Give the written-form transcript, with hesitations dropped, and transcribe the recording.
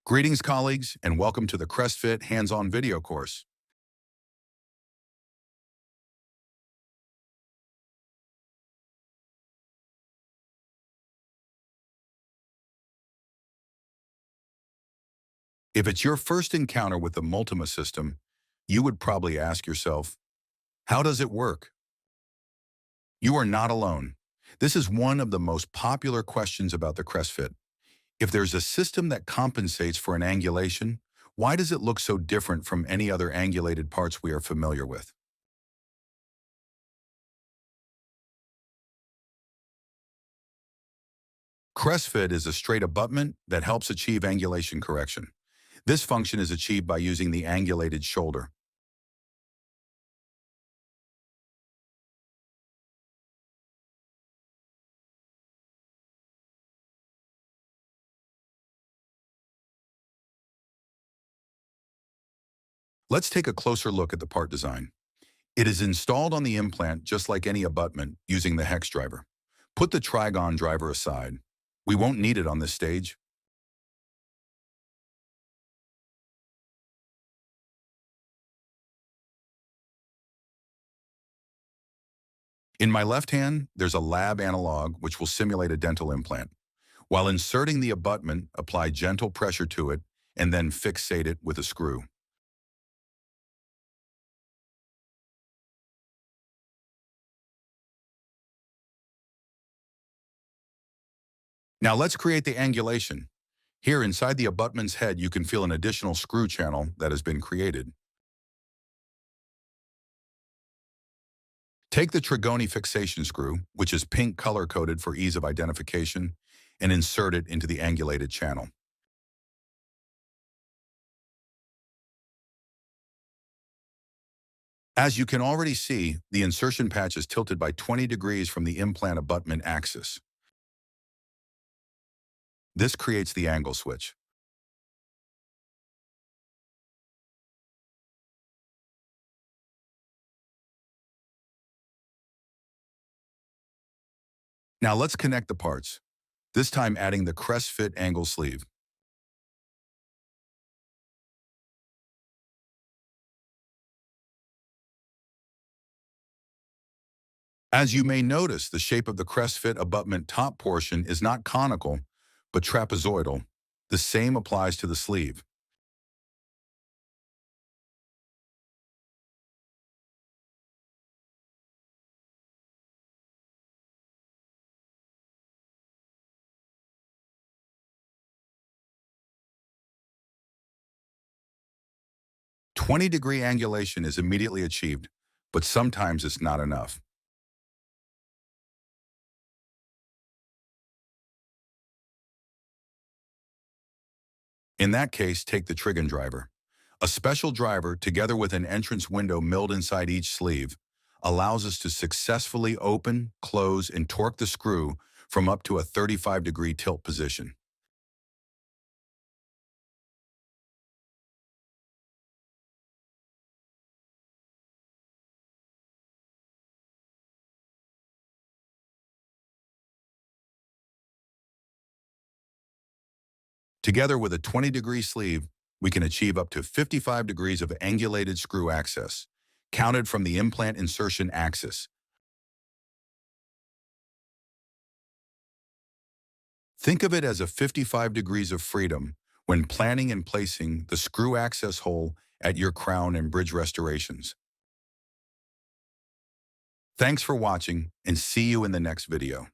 Greetings, colleagues, and welcome to the CrestFit hands-on video course. If it's your first encounter with the Multima system, you would probably ask yourself, how does it work? You are not alone. This is one of the most popular questions about the CrestFit. If there's a system that compensates for an angulation, why does it look so different from any other angulated parts we are familiar with? CrestFit is a straight abutment that helps achieve angulation correction. This function is achieved by using the angulated shoulder. Let's take a closer look at the part design. It is installed on the implant just like any abutment using the hex driver. Put the trigon driver aside. We won't need it on this stage. In my left hand, there's a lab analog which will simulate a dental implant. While inserting the abutment, apply gentle pressure to it and then fixate it with a screw. Now let's create the angulation. Here inside the abutment's head, you can feel an additional screw channel that has been created. Take the Trigoni fixation screw, which is pink color-coded for ease of identification, and insert it into the angulated channel. As you can already see, the insertion patch is tilted by 20 degrees from the implant abutment axis. This creates the angle switch. Now let's connect the parts, this time adding the CrestFit angle sleeve. As you may notice, the shape of the CrestFit abutment top portion is not conical, but trapezoidal. The same applies to the sleeve. "20-degree angulation is immediately achieved, but sometimes it's not enough. In that case, take the Trigon driver. A special driver, together with an entrance window milled inside each sleeve, allows us to successfully open, close, and torque the screw from up to a 35-degree tilt position. Together with a 20-degree sleeve, we can achieve up to 55 degrees of angulated screw access, counted from the implant insertion axis. Think of it as a 55 degrees of freedom when planning and placing the screw access hole at your crown and bridge restorations. Thanks for watching, and see you in the next video.